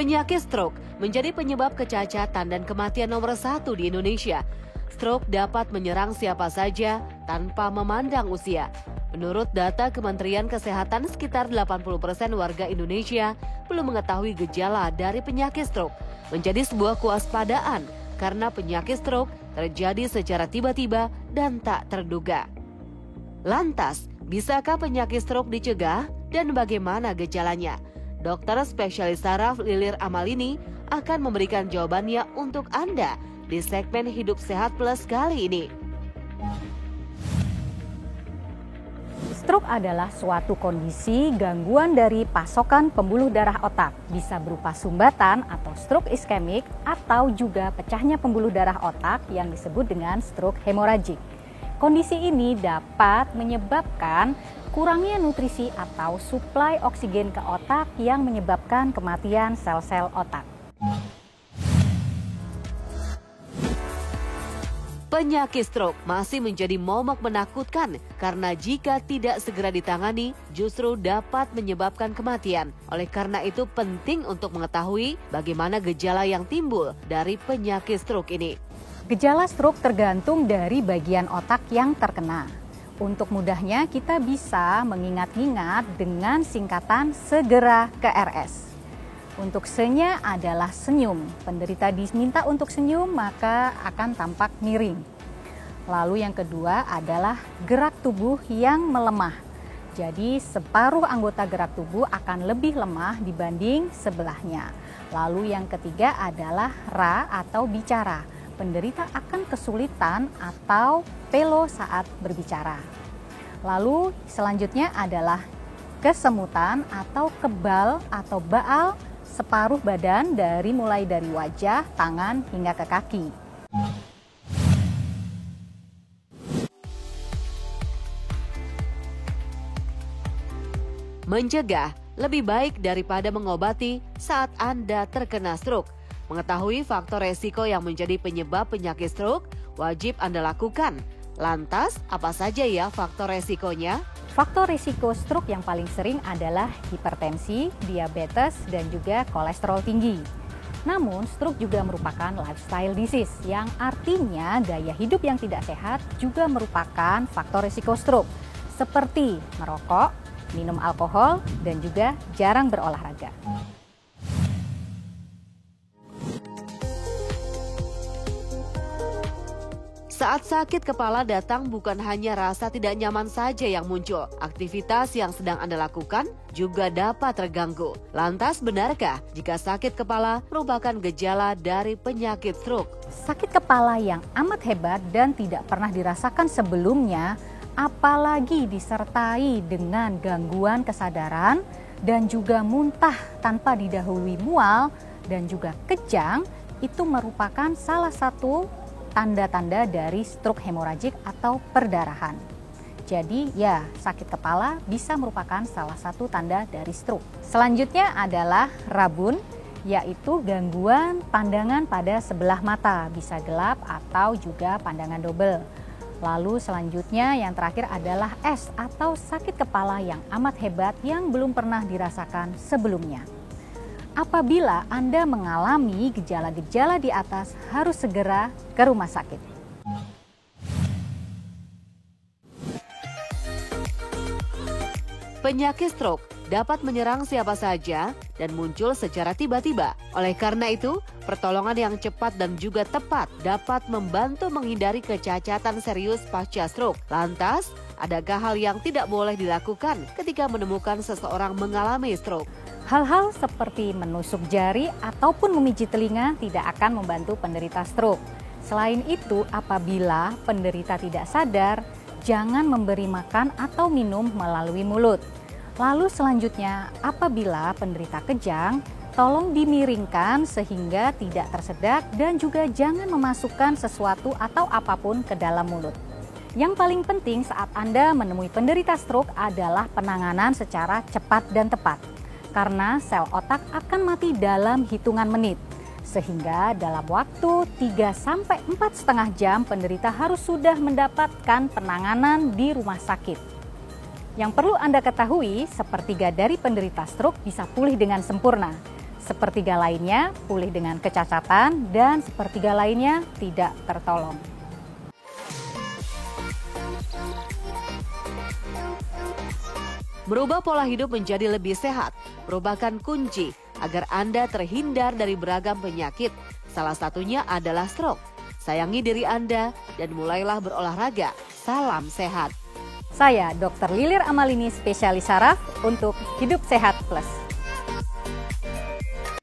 Penyakit stroke menjadi penyebab kecacatan dan kematian nomor 1 di Indonesia. Stroke dapat menyerang siapa saja tanpa memandang usia. Menurut data Kementerian Kesehatan, sekitar 80% warga Indonesia belum mengetahui gejala dari penyakit stroke. Menjadi sebuah kewaspadaan karena penyakit stroke terjadi secara tiba-tiba dan tak terduga. Lantas, bisakah penyakit stroke dicegah dan bagaimana gejalanya? Dokter spesialis saraf Lilir Amalini akan memberikan jawabannya untuk Anda di segmen Hidup Sehat Plus kali ini. Stroke adalah suatu kondisi gangguan dari pasokan pembuluh darah otak. Bisa berupa sumbatan atau stroke iskemik atau juga pecahnya pembuluh darah otak yang disebut dengan stroke hemoragik. Kondisi ini dapat menyebabkan kurangnya nutrisi atau suplai oksigen ke otak yang menyebabkan kematian sel-sel otak. Penyakit stroke masih menjadi momok menakutkan karena jika tidak segera ditangani justru dapat menyebabkan kematian. Oleh karena itu penting untuk mengetahui bagaimana gejala yang timbul dari penyakit stroke ini. Gejala stroke tergantung dari bagian otak yang terkena. Untuk mudahnya kita bisa mengingat-ingat dengan singkatan segera ke RS. Untuk se-nya adalah senyum. Penderita diminta untuk senyum maka akan tampak miring. Lalu yang kedua adalah gerak tubuh yang melemah. Jadi separuh anggota gerak tubuh akan lebih lemah dibanding sebelahnya. Lalu yang ketiga adalah ra atau bicara. Penderita akan kesulitan atau pelo saat berbicara. Lalu selanjutnya adalah kesemutan atau kebal atau baal separuh badan mulai dari wajah, tangan hingga ke kaki. Mencegah lebih baik daripada mengobati saat Anda terkena stroke. Mengetahui faktor resiko yang menjadi penyebab penyakit stroke, wajib Anda lakukan. Lantas, apa saja ya faktor resikonya? Faktor risiko stroke yang paling sering adalah hipertensi, diabetes, dan juga kolesterol tinggi. Namun, stroke juga merupakan lifestyle disease, yang artinya gaya hidup yang tidak sehat juga merupakan faktor risiko stroke, seperti merokok, minum alkohol, dan juga jarang berolahraga. Saat sakit kepala datang bukan hanya rasa tidak nyaman saja yang muncul. Aktivitas yang sedang Anda lakukan juga dapat terganggu. Lantas benarkah jika sakit kepala merupakan gejala dari penyakit stroke? Sakit kepala yang amat hebat dan tidak pernah dirasakan sebelumnya, apalagi disertai dengan gangguan kesadaran dan juga muntah tanpa didahului mual dan juga kejang, itu merupakan salah satu tanda-tanda dari stroke hemoragik atau perdarahan. Jadi ya, sakit kepala bisa merupakan salah satu tanda dari stroke. Selanjutnya adalah rabun, yaitu gangguan pandangan pada sebelah mata, bisa gelap atau juga pandangan double. Lalu selanjutnya yang terakhir adalah S atau sakit kepala yang amat hebat yang belum pernah dirasakan sebelumnya. Apabila Anda mengalami gejala-gejala di atas, harus segera ke rumah sakit. Penyakit stroke dapat menyerang siapa saja dan muncul secara tiba-tiba. Oleh karena itu, pertolongan yang cepat dan juga tepat dapat membantu menghindari kecacatan serius pasca stroke. Lantas, adakah hal yang tidak boleh dilakukan ketika menemukan seseorang mengalami stroke? Hal-hal seperti menusuk jari ataupun memijit telinga tidak akan membantu penderita stroke. Selain itu, apabila penderita tidak sadar, jangan memberi makan atau minum melalui mulut. Lalu selanjutnya, apabila penderita kejang, tolong dimiringkan sehingga tidak tersedak dan juga jangan memasukkan sesuatu atau apapun ke dalam mulut. Yang paling penting saat Anda menemui penderita stroke adalah penanganan secara cepat dan tepat. Karena sel otak akan mati dalam hitungan menit. Sehingga dalam waktu 3-4,5 jam penderita harus sudah mendapatkan penanganan di rumah sakit. Yang perlu Anda ketahui, sepertiga dari penderita stroke bisa pulih dengan sempurna. sepertiga lainnya pulih dengan kecacatan, dan sepertiga lainnya tidak tertolong. Merubah pola hidup menjadi lebih sehat merupakan kunci agar Anda terhindar dari beragam penyakit. Salah satunya adalah stroke. Sayangi diri Anda dan mulailah berolahraga. Salam sehat. Saya Dr. Lilir Amalini, spesialis saraf untuk Hidup Sehat Plus.